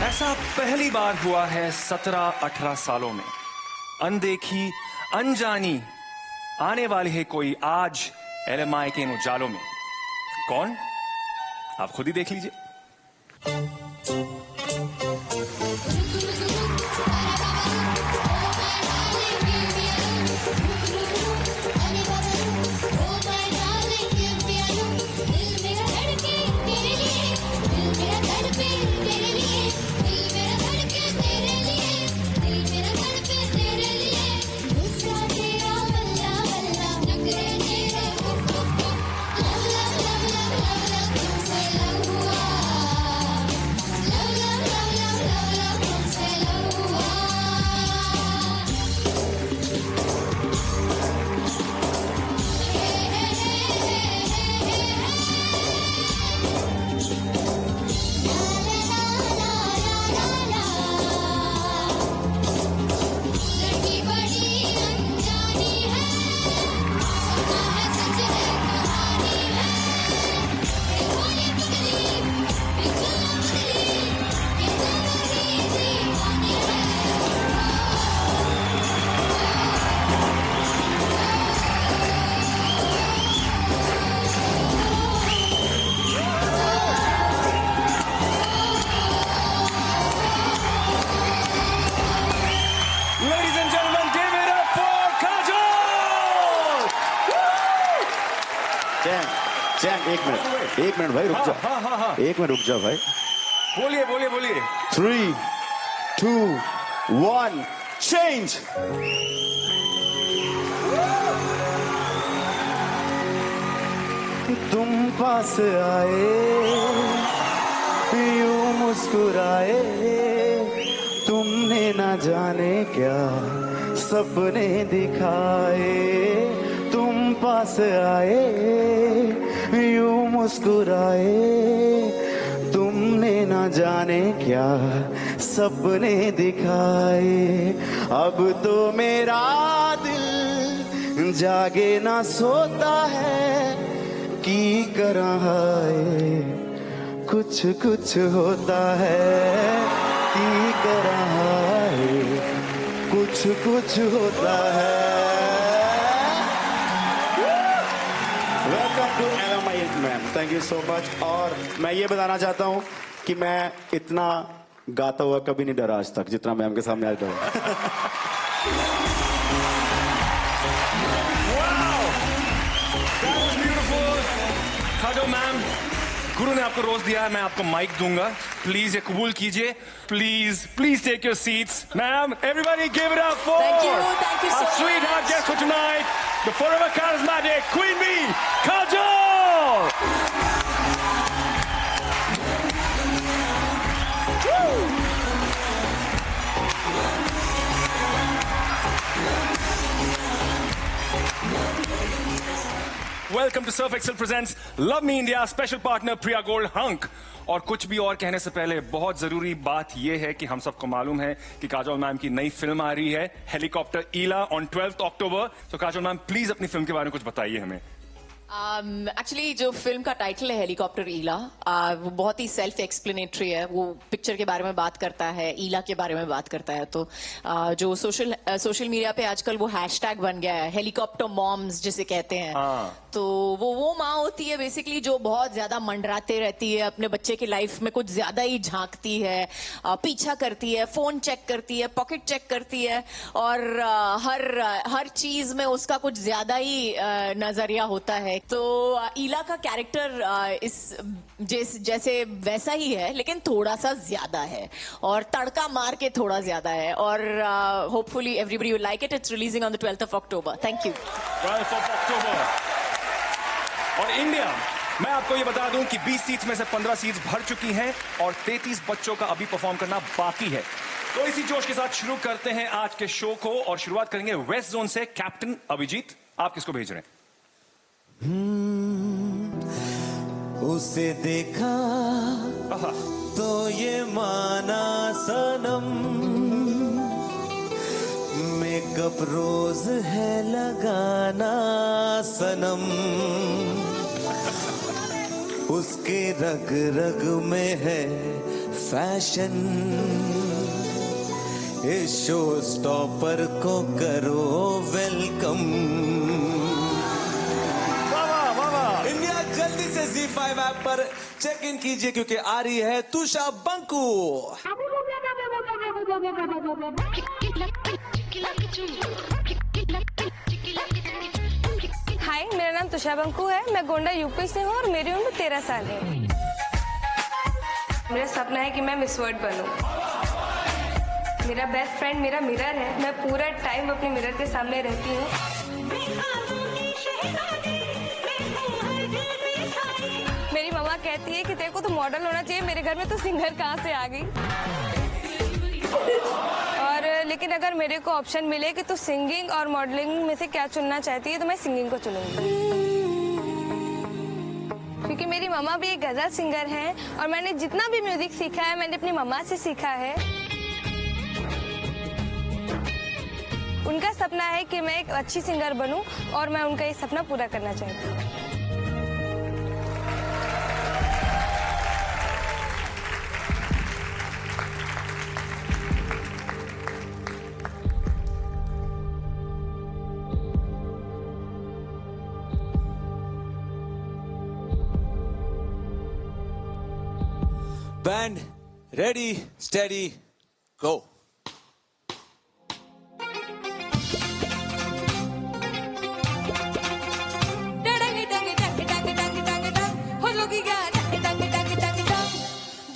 ऐसा पहली बार हुआ है 17-18 सालों में। अनदेखी अनजानी आने वाली है कोई आज LMI के इन उजालों में। कौन? आप खुद ही देख लीजिए। एक मिनट भाई रुक जा। एक मिनट रुक जा भाई। बोलिए बोलिए बोलिए। 3, 2, 1 चेंज। तुम पास आए यूं मुस्कुराए, तुमने ना जाने क्या सपने दिखाए। तुम पास आए यूं मुस्कुराए, तुमने ना जाने क्या सपने दिखाए। अब तो मेरा दिल जागे ना सोता है, की करह है कुछ कुछ होता है, की करह है कुछ कुछ होता है। Welcome to LMI ma'am, thank you so much. और मैं ये बताना चाहता हूँ कि मैं इतना गाता हुआ कभी नहीं डरा आज तक जितना मैम के सामने आज डरा। खाजो मैम, गुरु ने आपको रोज दिया है, मैं आपको माइक दूंगा, प्लीज ये कबूल कीजिए। Please please take your seats. Ma'am, everybody give it up for Thank you so our sweetheart much. guest for tonight, the forever charismatic Queen Bee, Kajol. Welcome to Surf Excel presents Love Me India, special partner Priya Gold Hunk। और कुछ भी और कहने से पहले बहुत जरूरी बात यह है कि हम सबको मालूम है कि काजोल मैम की नई फिल्म आ रही है हेलीकॉप्टर ईला ऑन 12 अक्टूबर। तो काजोल मैम प्लीज अपनी फिल्म के बारे में कुछ बताइए हमें। एक्चुअली जो फिल्म का टाइटल है हेलीकॉप्टर ईला, वो बहुत ही सेल्फ एक्सप्लेनेटरी है। वो पिक्चर के बारे में बात करता है, ईला के बारे में बात करता है। तो जो सोशल मीडिया पे आजकल वो हैशटैग बन गया है हेलीकॉप्टर मॉम्स जिसे कहते हैं। तो वो माँ होती है बेसिकली जो बहुत ज्यादा मंडराते रहती है, अपने बच्चे की लाइफ में कुछ ज्यादा ही झांकती है, पीछा करती है, फोन चेक करती है, पॉकेट चेक करती है, और हर चीज में उसका कुछ ज्यादा ही नजरिया होता है। तो ईला का कैरेक्टर जैसे वैसा ही है, लेकिन थोड़ा सा ज्यादा है और तड़का मार के थोड़ा ज्यादा है। और hopefully everybody will like it. It's releasing on the 12th October. Thank you. 12 अक्टूबर। और इंडिया, मैं आपको ये बता दूं कि 20 सीट्स में से 15 सीट्स भर चुकी हैं और 33 बच्चों का अभी परफॉर्म करना बाकी है। तो इसी जोश के साथ शुरू करते हैं आज के शो को और शुरुआत करेंगे वेस्ट जोन से। कैप्टन अभिजीत, आप किसको भेज रहे हैं? उसे देखा तो ये माना सनम, मेकअप रोज है लगाना सनम। उसके रग रग में है फैशन। इस शो स्टॉपर को करो वेलकम। इंडिया जल्दी से ZEE5 ऐप पर चेक इन कीजिए क्योंकि आ रही है तुषा बंकू। हाय, मेरा नाम तुषा बंकू है। मैं गोंडा यूपी से हूँ और मेरी उम्र 13 साल है। मेरा सपना है कि मैं मिस वर्ल्ड बनूं। मेरा बेस्ट फ्रेंड मेरा मिरर है। मैं पूरा टाइम अपने मिरर के सामने रहती हूँ। मेरी मम्मा कहती है कि तेरे को तो मॉडल होना चाहिए, मेरे घर में तो सिंगर कहाँ से आ गई। और लेकिन अगर मेरे को ऑप्शन मिले कि तू सिंगिंग और मॉडलिंग में से क्या चुनना चाहती है तो मैं सिंगिंग को चुनूंगी, क्योंकि मेरी मम्मा भी एक गजल सिंगर हैं और मैंने जितना भी म्यूजिक सीखा है मैंने अपनी मम्मा से सीखा है। उनका सपना है कि मैं एक अच्छी सिंगर बनूं और मैं उनका ये सपना पूरा करना चाहती हूँ। Band, ready, steady, go.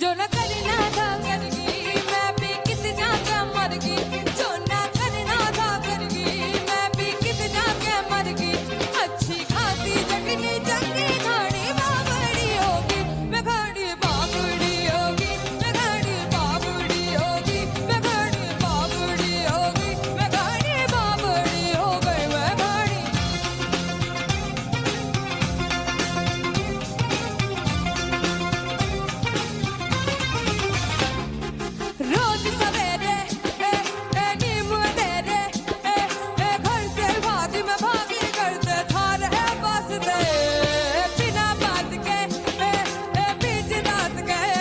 जो न करना था करगी, मैं भी कितना क्या मरगी। जो न करना था करगी, मैं भी कितना क्या मरगी। अच्छी खासी जगनी जंगी घाड़ी बाबड़ी होगी, मैं घाड़ी बाबड़ी होगी, मैं घाड़ी बाबड़ी होगी, मैं घाड़ी बाबड़ी होगी, मैं घाड़ी बाबड़ी हो गई, मैं घाड़ी। रोज सवेरे नीम तेरे घर से भागी मैं भागी करते था रहे वास्ते। बिना बात के बीच रात गए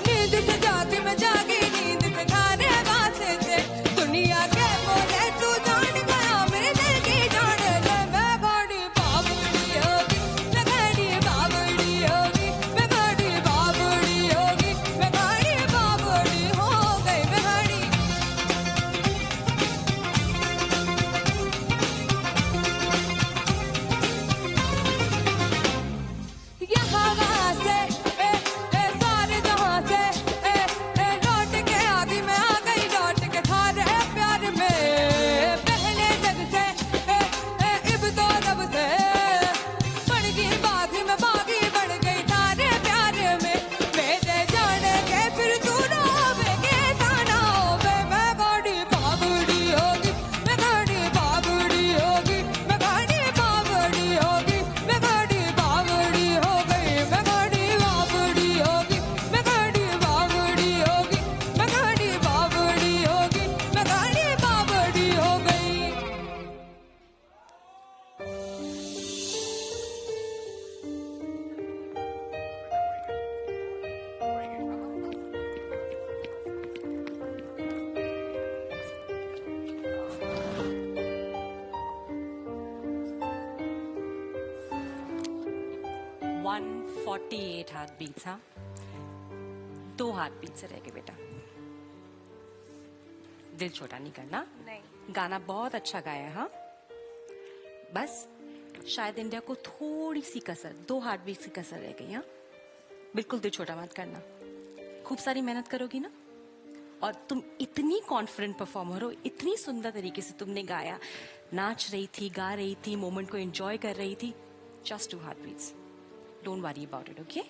नींद से जाती मैं जागी नींद से खाने वास्ते। दुनिया के बोले तू जान गया मेरे दिल की जान ले। मैं घड़ी बाबड़ी होगी, मैं घड़ी बाबड़ी होगी, मैं घड़ी बाबड़ी होगी, मैं घड़ी बाबड़ी हो गई, मैं घड़ी। यहाँ वहाँ से सारे जहाँ से लौट के आदि में आ गई, लौट के खा रहे प्यार में। पहले जग से इब तो रब से बढ़ गई बागी में बागी बढ़ गई तारे प्यार में। मेरे जाने के फिर तू ना होवे के ताना होवे। मैं गाड़ी बाबड़ी होगी, मैं गाड़ी बाबड़ी होगी, मैं गाड़ी बाबड़ी होगी, मैं गाड़ी बाबड़ी हो गई, मैं गाड़ी बाबड़ी होगी, मैं गाड़ी बाबड़ी होगी, मैं गाड़ी बाबड़ी होगी, मैं गाड़ी बाबड़ी हो गई। One 48 heart beats. हाँ, 2 हार्ट बीट से रह गए बेटा। दिल छोटा नहीं करना। नहीं। गाना बहुत अच्छा गाया। हाँ, बस शायद इंडिया को थोड़ी सी कसर, 2 हार्ट बीट की कसर रह गई। हाँ, बिल्कुल दिल छोटा मत करना। खूब सारी मेहनत करोगी ना, और तुम इतनी कॉन्फिडेंट परफॉर्मर हो, इतनी सुंदर तरीके से तुमने गाया, नाच रही थी, गा रही थी, मोमेंट को एंजॉय कर रही थी। Just 2 heart beats, don't worry about it. Okay,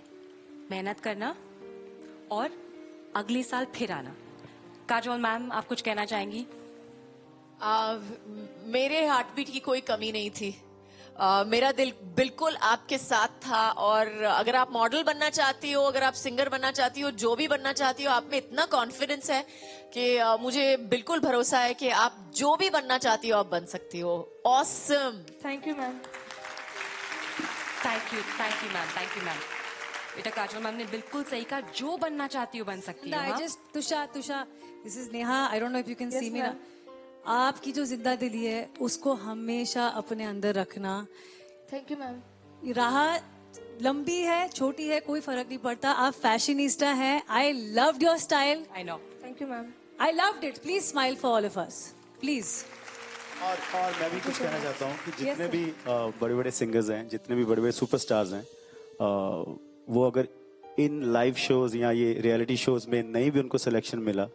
मेहनत करना और अगले साल फिर आना। काजोल मैम, आप कुछ कहना चाहेंगी? मेरे हार्ट बीट की कोई कमी नहीं थी। मेरा दिल बिल्कुल आपके साथ था, और अगर आप मॉडल बनना चाहती हो, अगर आप सिंगर बनना चाहती हो, जो भी बनना चाहती हो, आप में इतना कॉन्फिडेंस है कि मुझे बिल्कुल भरोसा है कि आप जो भी बनना चाहती हो आप बन सकती हो। Awesome. Thank you ma'am. Thank you ma'am, thank you ma'am. बेटा काजल मैम ने बिल्कुल सही कहा, जो बनना चाहती हो बन सकती हो। I हाँ? just Tusha, this is Neha. I don't know if you can see me now. ma'am. आपकी जो जिंदा दिली है उसको हमेशा अपने अंदर रखना। Thank you ma'am. राह लंबी है छोटी है कोई फर्क नहीं पड़ता, आप फैशनिस्टा हैं। I loved your style. I know. Thank you ma'am. I loved it. Please smile for all of us please. और मैं भी कुछ कहना चाहता हूँ कि जितने भी बड़े बड़े सिंगर्स हैं, जितने भी बड़े बड़े सुपरस्टार्स हैं, वो अगर इन लाइव शोज या ये रियलिटी शोज में नहीं भी उनको सिलेक्शन मिला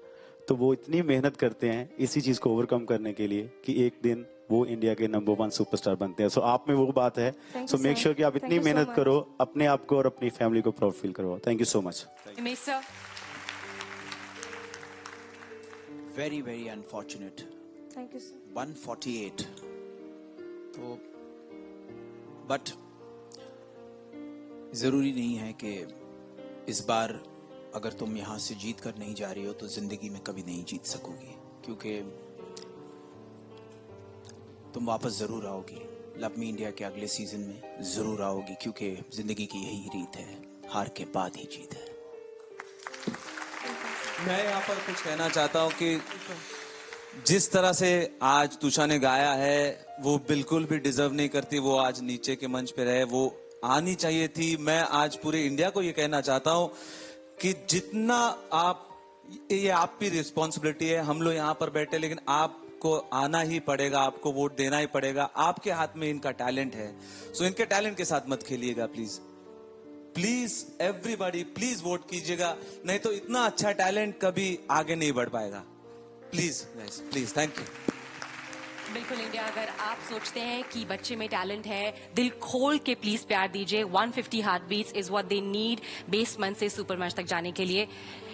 तो वो इतनी मेहनत करते हैं इसी चीज को ओवरकम करने के लिए कि एक दिन वो इंडिया के नंबर 1 सुपरस्टार बनते हैं। सो आप में वो बात है। सो मेक श्योर कि आप इतनी Thank you so मेहनत much. करो, अपने आप को और अपनी फैमिली को प्राउड फील करो। Thank you so much. Himesh sir. Very, very unfortunate. Thank you sir. 148. तो बट जरूरी नहीं है कि इस बार अगर तुम यहाँ से जीत कर नहीं जा रही हो तो जिंदगी में कभी नहीं जीत सकोगी, क्योंकि तुम वापस जरूर आओगी। लव मी इंडिया के अगले सीजन में जरूर आओगी, क्योंकि जिंदगी की यही रीत है, हार के बाद ही जीत है। मैं यहाँ पर कुछ कहना चाहता हूँ कि जिस तरह से आज तुषा ने गाया है वो बिल्कुल भी डिजर्व नहीं करती वो आज नीचे के मंच पे रहे, वो आनी चाहिए थी। मैं आज पूरे इंडिया को ये कहना चाहता हूँ कि जितना आप, ये आपकी रिस्पॉन्सिबिलिटी है, हम लोग यहाँ पर बैठे लेकिन आपको आना ही पड़ेगा, आपको वोट देना ही पड़ेगा। आपके हाथ में इनका टैलेंट है, सो इनके टैलेंट के साथ मत खेलिएगा please. Please everybody please vote कीजिएगा, नहीं तो इतना अच्छा टैलेंट कभी आगे नहीं बढ़ पाएगा। Please guys, please. Thank you. बिल्कुल इंडिया, अगर आप सोचते हैं कि बच्चे में टैलेंट है, दिल खोल के प्लीज प्यार दीजिए। 150 heart beats is what they need basement से सुपर मंच तक जाने के लिए।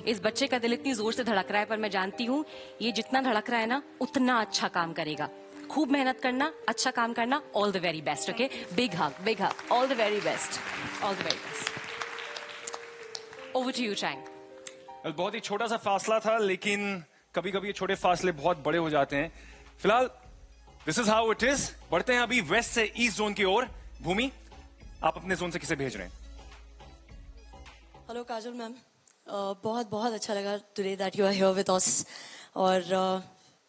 इस बच्चे का दिल इतनी जोर से धड़क रहा है, पर मैं जानती हूँ ये जितना धड़क रहा है ना उतना अच्छा काम करेगा। खूब मेहनत करना, अच्छा काम करना। All the very best. Okay, big hug, all the very best, all the very best. Over to you चैंग। बहुत ही छोटा सा फासला था, लेकिन कभी कभी ये छोटे फासले बहुत बड़े हो जाते हैं। फिलहाल this is how it is. बढ़ते हैं अभी वेस्ट से ईस्ट जोन की ओर। भूमि, आप अपने जोन से किसे भेज रहे हैं? हेलो काजल मैम, बहुत बहुत अच्छा लगा today that you are here with us. और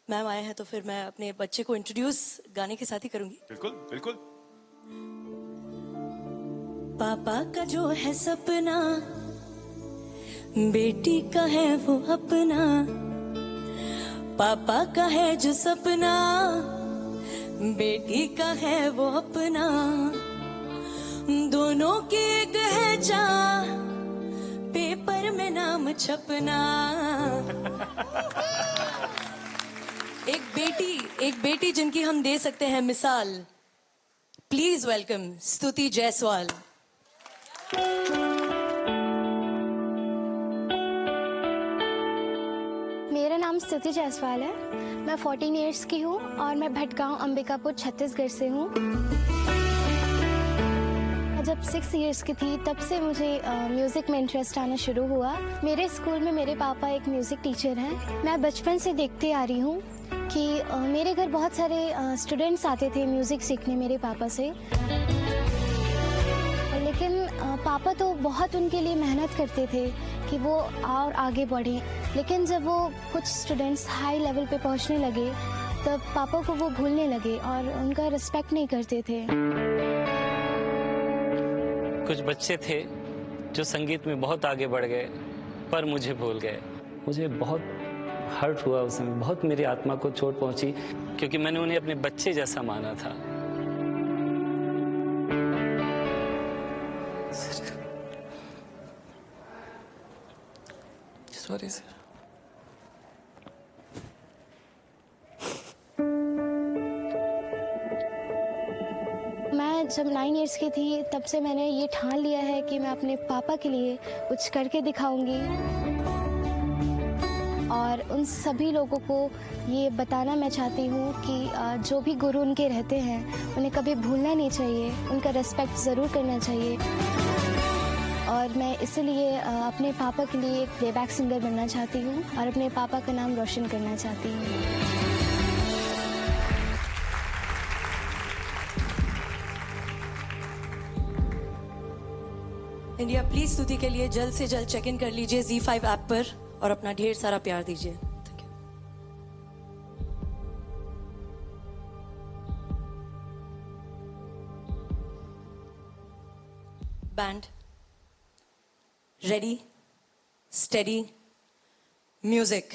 मैम आए हैं तो फिर मैं अपने बच्चे को इंट्रोड्यूस गाने के साथ ही करूंगी। बिल्कुल बिल्कुल। पापा का जो है सपना बेटी का है वो अपना, पापा का है जो सपना बेटी का है वो अपना, दोनों की एक है चाह पेपर में नाम छपना। एक बेटी जिनकी हम दे सकते हैं मिसाल। प्लीज वेलकम स्तुति जायसवाल। मेरा नाम स्तुति जायसवाल है। मैं 14 इयर्स की हूँ और मैं भटगांव अंबिकापुर छत्तीसगढ़ से हूँ। जब 6 इयर्स की थी तब से मुझे म्यूज़िक में इंटरेस्ट आना शुरू हुआ। मेरे स्कूल में मेरे पापा एक म्यूज़िक टीचर हैं। मैं बचपन से देखते आ रही हूँ कि मेरे घर बहुत सारे स्टूडेंट्स आते थे म्यूज़िक सीखने मेरे पापा से, लेकिन पापा तो बहुत उनके लिए मेहनत करते थे कि वो और आगे बढ़े। लेकिन जब वो कुछ स्टूडेंट्स हाई लेवल पे पहुंचने लगे तब पापा को वो भूलने लगे और उनका रिस्पेक्ट नहीं करते थे। कुछ बच्चे थे जो संगीत में बहुत आगे बढ़ गए पर मुझे भूल गए। मुझे बहुत हर्ट हुआ उस समय, बहुत मेरी आत्मा को चोट पहुंची, क्योंकि मैंने उन्हें अपने बच्चे जैसा माना था। Sorry sir. मैं जब 9 इयर्स की थी तब से मैंने ये ठान लिया है कि मैं अपने पापा के लिए कुछ करके दिखाऊंगी और उन सभी लोगों को ये बताना मैं चाहती हूँ कि जो भी गुरु उनके रहते हैं उन्हें कभी भूलना नहीं चाहिए, उनका रिस्पेक्ट ज़रूर करना चाहिए। और मैं इसलिए अपने पापा के लिए एक प्लेबैक सिंगर बनना चाहती हूँ और अपने पापा का नाम रोशन करना चाहती हूँ। इंडिया प्लीज स्तुति के लिए जल्द से जल्द चेक इन कर लीजिए ZEE5 ऐप पर और अपना ढेर सारा प्यार दीजिए। Thank you. Band ready, steady, music.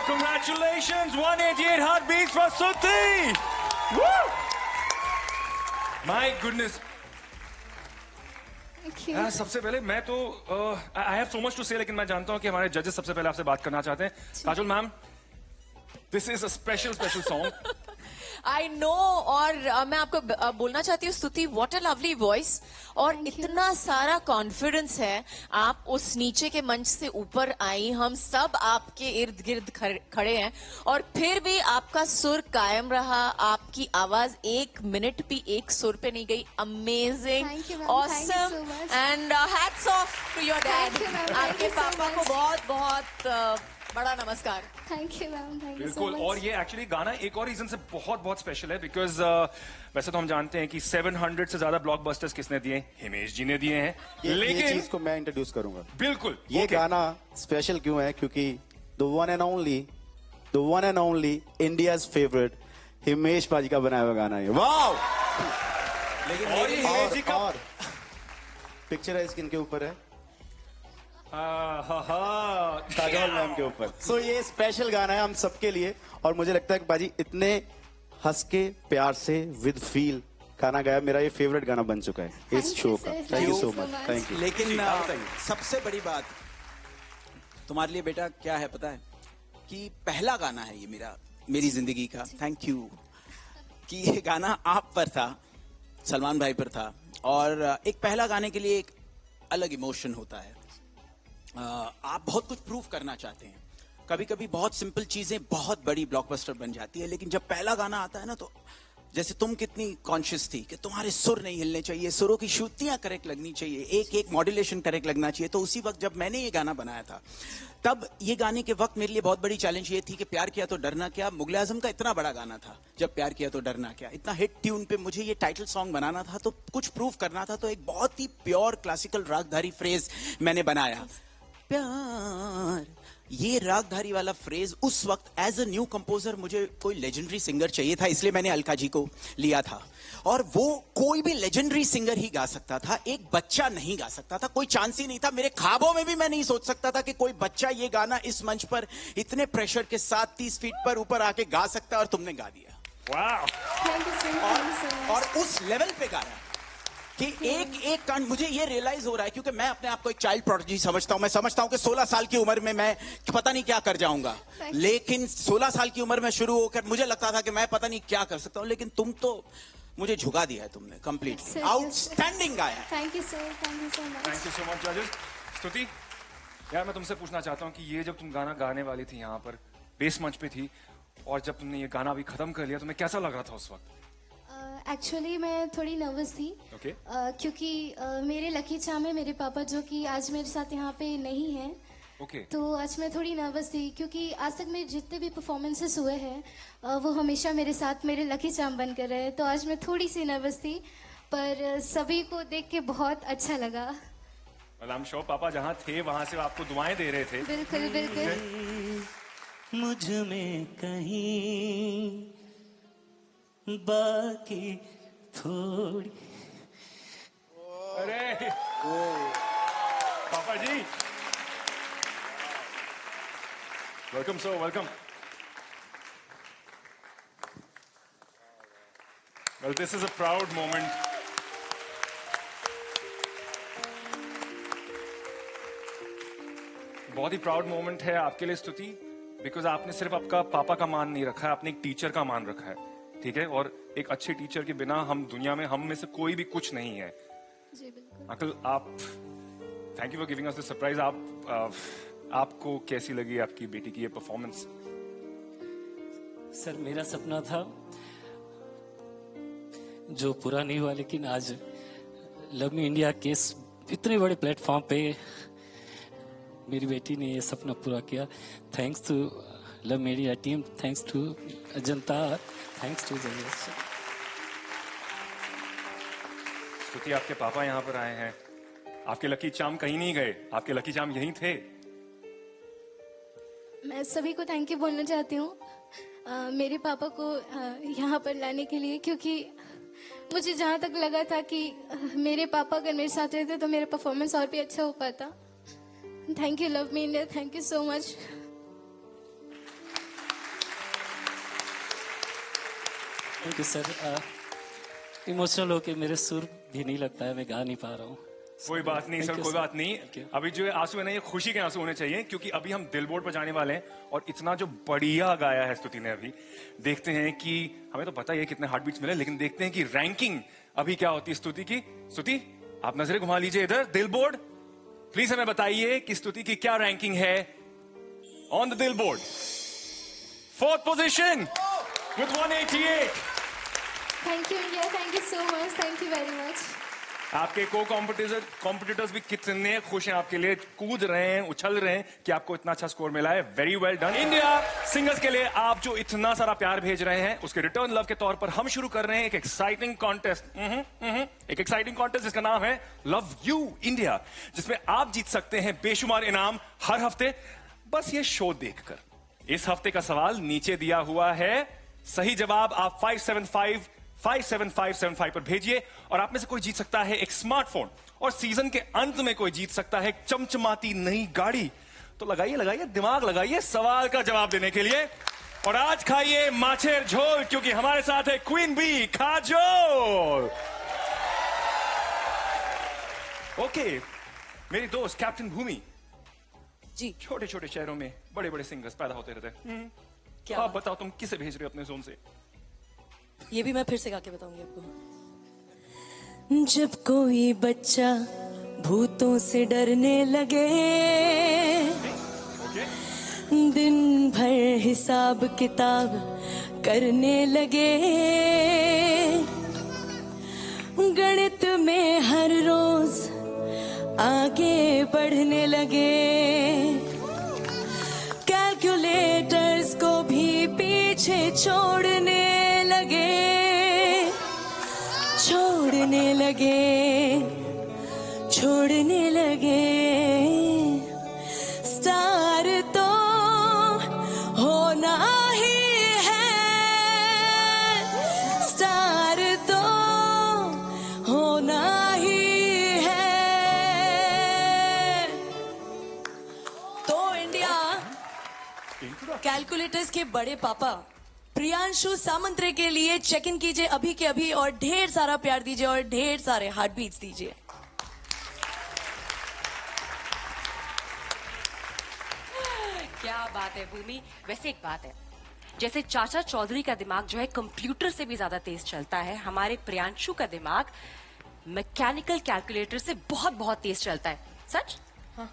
Congratulations, 188 heartbeats for Suti. Woo! My goodness. Thank you. सबसे पहले मैं तो I have so much to say, लेकिन मैं जानता हूं कि हमारे जजेस सबसे पहले आपसे बात करना चाहते हैं। Kajol ma'am, this is a special song. I know, और मैं आपको बोलना चाहती हूँ स्तुति, व्हाट अ लवली वॉइस, और इतना सारा कॉन्फिडेंस है। आप उस नीचे के मंच से ऊपर आई, हम सब आपके इर्द गिर्द खड़े हैं, और फिर भी आपका सुर कायम रहा, आपकी आवाज 1 मिनट भी एक सुर पे नहीं गई। Amazing, awesome, and hats off to your dad. आपके पापा को बहुत बहुत बड़ा नमस्कार। Thank you ma'am, thank you बिल्कुल। और ये एक्चुअली गाना एक और रीजन से बहुत बहुत स्पेशल है, बिकॉज वैसे तो हम जानते हैं कि 700 से ज्यादा ब्लॉकबस्टर्स किसने दिए? हिमेश जी ने दिए हैं। लेकिन ये चीज को मैं इंट्रोड्यूस करूंगा। बिल्कुल। ये गाना स्पेशल क्यों है? क्योंकि the one and only India's favourite Himesh पाजी का बनाया हुआ गाना है। वाओ! लेकिन और ये हिमेश जी का पिक्चर है इसके, इनके ऊपर है, काजोल मैम के ऊपर। सो ये स्पेशल गाना है हम सबके लिए, और मुझे लगता है कि बाजी इतने हंस के प्यार से विद फील गाना गाया, मेरा ये फेवरेट गाना बन चुका है इस शो का। Thank you so much. Thank you. लेकिन सबसे बड़ी बात, तुम्हारे लिए बेटा क्या है पता है कि पहला गाना है ये मेरी जिंदगी का, थैंक यू, कि ये गाना आप पर था, सलमान भाई पर था, और एक पहला गाने के लिए एक अलग इमोशन होता है। आप बहुत कुछ प्रूव करना चाहते हैं, कभी कभी बहुत सिंपल चीजें बहुत बड़ी ब्लॉकबस्टर बन जाती है, लेकिन जब पहला गाना आता है ना, तो जैसे तुम कितनी कॉन्शियस थी कि तुम्हारे सुर नहीं हिलने चाहिए, सुरों की श्रुतियां करेक्ट लगनी चाहिए, एक एक मॉड्यूलेशन करेक्ट लगना चाहिए। तो उसी वक्त जब मैंने ये गाना बनाया था, तब ये गाने के वक्त मेरे लिए बहुत बड़ी चैलेंज ये थी कि प्यार किया तो डरना क्या, मुगले आजम का इतना बड़ा गाना था, जब प्यार किया तो डरना क्या, इतना हिट ट्यून पे मुझे ये टाइटल सॉन्ग बनाना था, तो कुछ प्रूव करना था। तो एक बहुत ही प्योर क्लासिकल रागधारी फ्रेज मैंने बनाया, प्यार, ये रागधारी वाला फ्रेज। उस वक्त एज अ न्यू कंपोजर मुझे कोई लेजेंडरी सिंगर चाहिए था, इसलिए मैंने अलका जी को लिया था, और वो कोई भी लेजेंडरी सिंगर ही गा सकता था, एक बच्चा नहीं गा सकता था, कोई चांस ही नहीं था। मेरे ख्वाबों में भी मैं नहीं सोच सकता था कि कोई बच्चा ये गाना इस मंच पर इतने प्रेशर के साथ 30 फीट पर ऊपर आके गा सकता है, और तुमने गा दिया। और उस लेवल पे गाया कि एक एक कांड मुझे ये रियलाइज हो रहा है, क्योंकि मैं अपने आप को एक चाइल्ड प्रोडिजी समझता हूं। मैं समझता हूं कि 16 साल की उम्र में मैं पता नहीं क्या कर जाऊंगा, लेकिन 16 साल की उम्र में शुरू होकर मुझे लगता था कि मैं पता नहीं क्या कर सकता हूं, लेकिन तुम तो मुझे झुका दिया है तुमने कंप्लीटली। आउटस्टैंडिंग गाया। Thank you sir, thank you so much. Thank you so much जजेस। स्तुति, यार मैं तुमसे पूछना चाहता हूँ कि ये जब तुम गाना गाने वाली थी, यहाँ पर बेस मंच पे थी, और जब तुमने ये गाना अभी खत्म कर लिया, तुम्हें कैसा लग रहा था उस वक्त? एक्चुअली मैं थोड़ी नर्वस थी, क्योंकि मेरे लकी चार्म है मेरे पापा, जो कि आज मेरे साथ यहाँ पे नहीं है। तो आज मैं थोड़ी नर्वस थी, क्योंकि आज तक मेरे जितने भी परफॉर्मेंसेस हुए हैं वो हमेशा मेरे साथ मेरे लकी चार्म बनकर रहे। तो आज मैं थोड़ी सी नर्वस थी, पर सभी को देख के बहुत अच्छा लगा। well, I'm sure पापा जहाँ थे वहाँ से आपको दुआएं दे रहे थे। बिल्कुल बिल्कुल। मुझ में कहीं बाकी थोड़ी। अरे पापा जी, welcome sir, welcome. Well, this is a proud moment. बहुत ही प्राउड मोमेंट है आपके लिए स्तुति, बिकॉज आपने सिर्फ आपका पापा का मान नहीं रखा है, आपने एक टीचर का मान रखा है, ठीक है? और एक अच्छे टीचर के बिना हम दुनिया में, हम में से कोई भी कुछ नहीं है। जी बिल्कुल। अंकल, आप thank you for giving us the surprise. आपको कैसी लगी आपकी बेटी की ये परफॉर्मेंस? सर, मेरा सपना था जो पूरा नहीं हुआ, लेकिन आज लव मी इंडिया के इतने बड़े प्लेटफॉर्म पे मेरी बेटी ने ये सपना पूरा किया। Thanks to love me India team, thanks to Ajanta, thanks to जजेस। क्योंकि आपके पापा यहाँ पर आए हैं, आपके लकी चार्म कहीं नहीं गए, आपके लकी चार्म यहीं थे। मैं सभी को थैंक यू बोलना चाहती हूँ, मेरे पापा को यहाँ पर लाने के लिए, क्योंकि मुझे जहाँ तक लगा था कि मेरे पापा अगर मेरे साथ रहते तो मेरा परफॉर्मेंस और भी अच्छा हो पाता। Thank you love me India, thank you so much. Thank you sir. Emotional होके मेरे सुर भी नहीं लगता है, मैं गा नहीं पा रहा हूँ। कोई बात नहीं सर, कोई बात नहीं। अभी जो आंसू है ना, ये खुशी के आंसू होने चाहिए, क्योंकि अभी हम दिलबोर्ड पर जाने वाले हैं, और इतना जो बढ़िया गाया है स्तुति ने अभी, देखते हैं कि हमें तो पता ही है कितने हार्ट बीट्स मिले, लेकिन देखते हैं कि रैंकिंग अभी क्या होती है स्तुति की। स्तुति, आप नजरें घुमा लीजिए इधर दिलबोर्ड, प्लीज हमें बताइए कि स्तुति की क्या रैंकिंग है ऑन द दिलबोर्ड। 4th position with 188। Thank you India, thank you so much, thank you very much. आपके को कॉम्पिटिटर्स भी कितने खुश हैं आपके लिए, कूद रहे हैं, उछल रहे हैं कि आपको इतना अच्छा स्कोर मिला है। Very well done. India singers के लिए आप जो इतना सारा प्यार भेज रहे हैं, उसके रिटर्न लव के तौर पर हम शुरू कर रहे हैं एक एक्साइटिंग कॉन्टेस्ट। एक एक्साइटिंग कॉन्टेस्ट जिसका नाम है लव यू इंडिया, जिसमें आप जीत सकते हैं बेशुमार इनाम हर हफ्ते, बस ये शो देखकर। इस हफ्ते का सवाल नीचे दिया हुआ है, सही जवाब आप 57575 पर भेजिए, और आप में से कोई जीत सकता है एक स्मार्टफोन, और सीजन के अंत में कोई जीत सकता है एक चमचमाती नई गाड़ी। तो लगाइए दिमाग लगाइए सवाल का जवाब देने के लिए, और आज खाइए माछेर झोल, क्योंकि हमारे साथ है क्वीन बी काजोल। ओके, मेरी दोस्त कैप्टन भूमि, जी। छोटे छोटे शहरों में बड़े बड़े सिंगर्स पैदा होते रहते हैं। क्या आप बताओ तुम किसे भेज रहे हो अपने जोन से? ये भी मैं फिर से गा के बताऊंगी आपको। जब कोई बच्चा भूतों से डरने लगे, दिन भर हिसाब किताब करने लगे, गणित में हर रोज आगे बढ़ने लगे, कैलकुलेटर्स को भी पीछे छोड़ने लगे, छोड़ने लगे, स्टार तो होना ही है, स्टार तो होना ही है। तो इंडिया कैलकुलेटर्स के बड़े पापा प्रियांशु सामंतरे के लिए चेक इन कीजिए अभी के अभी, और ढेर सारा प्यार दीजिए और ढेर सारे हार्ट बीट्स दीजिए। क्या बात है भूमि। वैसे एक बात है, जैसे चाचा चौधरी का दिमाग जो है कंप्यूटर से भी ज्यादा तेज चलता है, हमारे प्रियांशु का दिमाग मैकेनिकल कैलकुलेटर से बहुत बहुत तेज चलता है। सच? हाँ,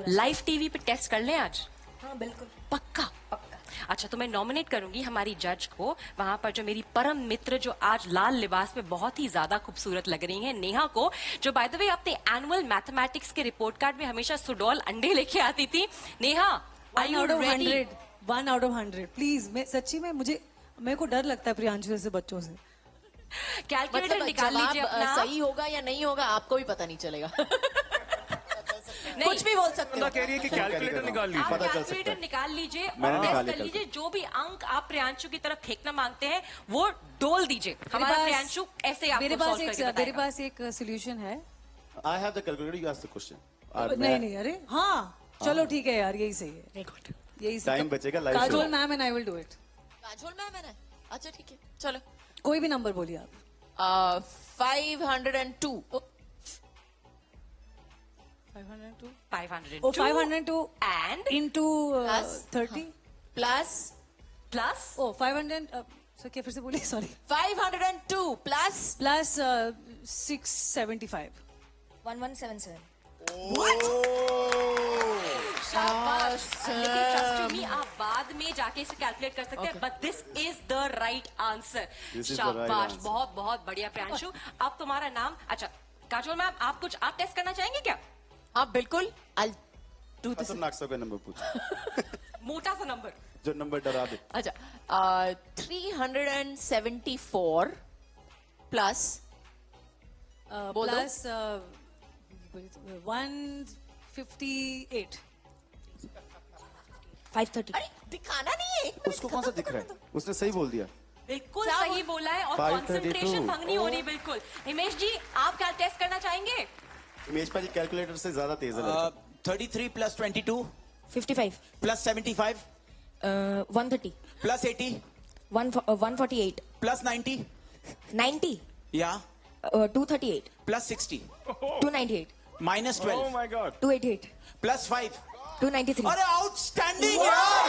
लाइव टीवी पे टेस्ट कर लें आज? हाँ बिल्कुल, पक्का। अच्छा, तो मैं नॉमिनेट करूंगी हमारी जज को, वहां पर जो मेरी परम मित्र जो आज लाल लिबास में बहुत ही ज्यादा खूबसूरत लग रही हैं, नेहा को, जो बाय द वे अपने एनुअल मैथमेटिक्स के रिपोर्ट कार्ड में हमेशा सुडोल अंडे लेके आती थी। Neha, are you ready? 1 out of 100 please. मैं सच्ची में मेरे को डर लगता है प्रियांशु जैसे बच्चों से। कैलकुलेटर मतलब निकाल लीजिए अपना। सही होगा या नहीं होगा आपको भी पता नहीं चलेगा। कुछ भी बोल सकते हो। कह रही है कि कैलकुलेटर निकाल लीजिए, आप पता चल सकता कैलकुलेटर है। निकाल लीजिए मैंने और निकाल टेस्ट कर लिया लीजिए, जो भी अंक आप प्रियांशु की तरफ फेंकना मांगते हैं वो डोल दीजिए। हमारा प्रियांशु ऐसे आपको मेरे solve करके बताएगा। पास एक सोल्यूशन है। I have the calculator, you ask the question. नहीं, अरे हाँ, चलो ठीक है यार, यही सही है, यही सही। टाइम बचेगा live Kajol ma'am and I will do it. Kajol ma'am है ना? अच्छा ठीक है, चलो कोई भी नंबर बोलिए आप। 502। 502 502 502 and into Plus? 30 plus 500 sir क्या फिर से बोलिए, सॉरी। 502 प्लस प्लस 675 1177 शाबाश। लेकिन trust you me, आप बाद में जाके इसे कैलकुलेट कर सकते हैं, but this is the right answer. This is the right शाबाश, answer. बहुत बहुत बढ़िया प्रियांशु। अब तुम्हारा नाम। अच्छा काजोल मैम, आप टेस्ट करना चाहेंगे क्या? हाँ बिल्कुल, I'll do this। खतरनाक सा कोई नंबर पूछ मोटा सा नंबर जो नंबर डरा दे। अच्छा 374 प्लस प्लस 158 530 अरे दिखाना नहीं है, उसको कौन सा दिख रहा है? उसने सही बोल दिया। बिल्कुल सही बोला है और 532 कंसंट्रेशन भंग नहीं हो रही। बिल्कुल। हिमेश जी, आप क्या टेस्ट करना चाहेंगे? हिमेश पाजी कैलकुलेटर से ज्यादा तेज है। 33 plus 22 55 plus 75 130 plus 80 148 plus 90 90 yeah 238 plus 60 298 minus 12 Oh my God. 288 plus 5 293 अरे आउटस्टैंडिंग यार।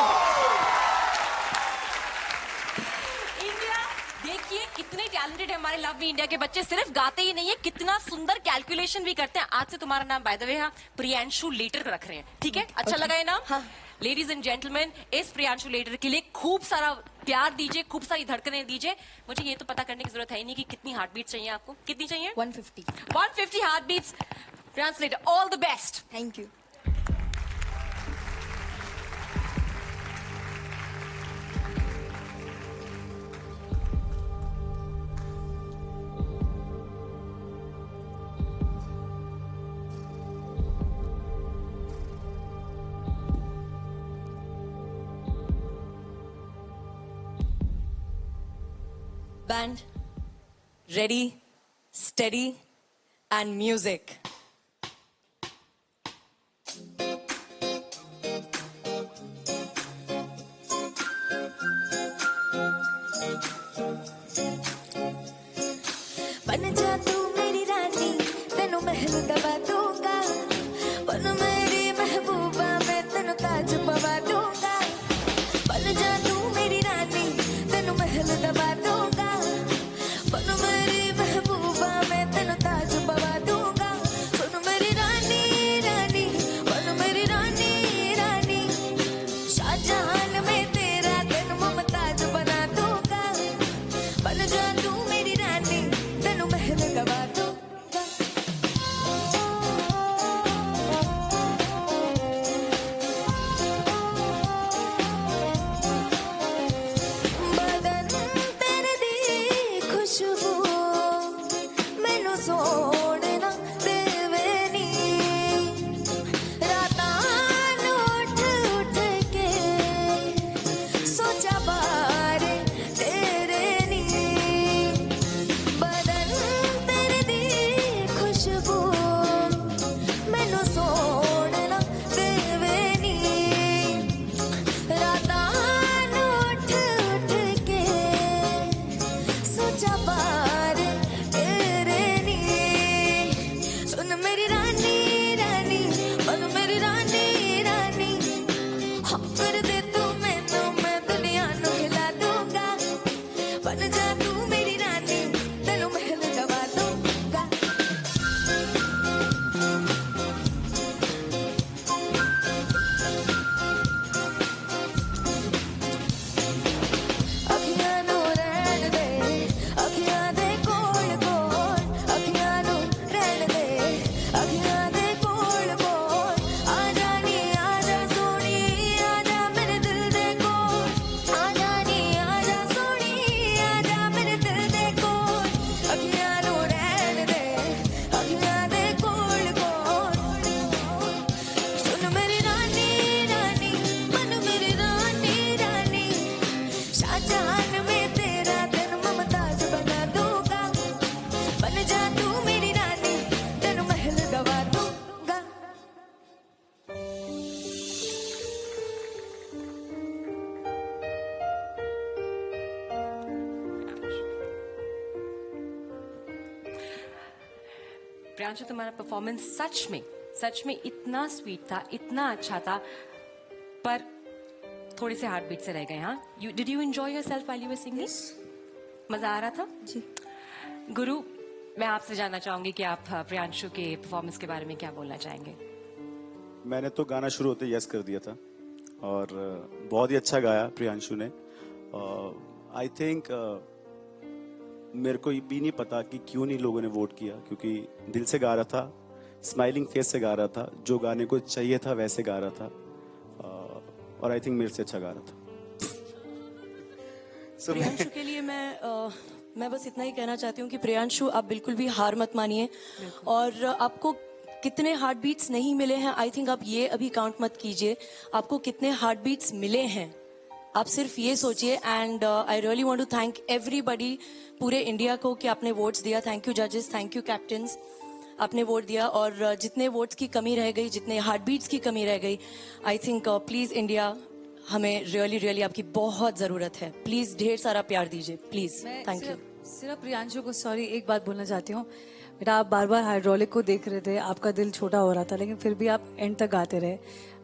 इंडिया देखिए कितने टैलेंटेड है हमारे लव मी इंडिया के बच्चे। सिर्फ गाते ही नहीं है, कितना सुंदर कैलकुलेशन भी करते हैं। आज से तुम्हारा नाम बाय द वे हाँ प्रियांशु लेटर रख रहे हैं, ठीक है? अच्छा लगा ये नाम? हाँ। लेडीज एंड जेंटलमैन, इस प्रियांशु लेटर के लिए खूब सारा प्यार दीजिए, खूब सारी धड़कनें दीजिए। मुझे ये तो पता करने की जरूरत है ही नहीं कि कितनी हार्ट बीट चाहिए आपको। कितनी चाहिए? 150 150 heart beats. Translator, all the best. Thank you. Band, ready, steady, and music. बन जा तू मेरी रानी, तेनू महल दबा दूंगा, बन मेरी महबूबा, मैं तेनू जा तू मेरी रानी तेनू महल दबा दूंगा बन मेरी महबूबा मैं तेनू ताज पवा दूंगा सुन मेरी रानी रानी बन मेरी रानी रानी शाहजहान में तेरा तेनू मुमताज बना दूंगा बन जा तू मेरी रानी तेनू महल दबा दूंगा बदन तेरे दी खुशबू मैनू सोड़ना देवे नी रातां नू उठ उठ के सोचा बारे तेरे नी बदन तेरे दी खुशबू मैनू सोड़ना देवे नी रातां नू उठ उठ के सोचा बार तेरे नी सुन मेरी रानी रानी बन मेरी रानी रानी हाँ कर दे तू मैनू मैं दुनिया नू हिला दूंगा बन जा तू मेरी रानी तेनू महल दबा दूंगा अखियां नू रहन दे अखियां दे कोल कोल अखियां नू रहन दे अखियां दे कोल कोल आजा नी आजा सोनी आजा मेरे दिल दे कोल आजा नी आजा सोनी आजा मेरे दिल दे कोल अखियां नू रहन दे अखियां दे कोल कोल सुन मेरी रानी रानी बन मेरी रानी रानी शाहजहान में तेरा तेनू मुमताज बना दूंगा बन जा तू मेरी रानी तेनू महल दबा दूंगा प्रियांशु तुम्हारा परफॉर्मेंस सच में इतना स्वीट था इतना अच्छा था पर थोड़े से हार्ट बीट से रह गए हाँ did you enjoy yourself while you were singing मजा आ रहा था जी गुरु मैं आपसे जानना चाहूंगी कि आप प्रियांशु के परफॉर्मेंस के बारे में क्या बोलना चाहेंगे मैंने तो गाना शुरू होते यस कर दिया था और बहुत ही अच्छा गाया प्रियांशु ने आई थिंक मेरे को भी नहीं पता कि क्यों नहीं लोगों ने वोट किया क्योंकि दिल से गा रहा था स्माइलिंग फेस से गा रहा था जो गाने को चाहिए था वैसे गा रहा था और आई थिंक मेरे से अच्छा गा रहा था प्रियांशु के लिए मैं बस इतना ही कहना चाहती हूँ कि प्रियांशु आप बिल्कुल भी हार मत मानिए और आपको कितने हार्ट बीट्स नहीं मिले हैं आई थिंक आप ये अभी काउंट मत कीजिए आपको कितने हार्ट बीट्स मिले हैं आप सिर्फ ये सोचिए and I really want to thank everybody पूरे इंडिया को कि आपने वोट्स दिया थैंक यू जजेस थैंक यू कैप्टन्स आपने वोट दिया और जितने वोट्स की कमी रह गई जितने हार्ट बीट्स की कमी रह गई आई थिंक प्लीज इंडिया हमें रियली आपकी बहुत जरूरत है प्लीज ढेर सारा प्यार दीजिए प्लीज थैंक यू सिर्फ प्रियांशु को सॉरी एक बात बोलना चाहती हूँ बेटा आप बार बार हाइड्रोलिक को देख रहे थे आपका दिल छोटा हो रहा था लेकिन फिर भी आप एंड तक गाते रहे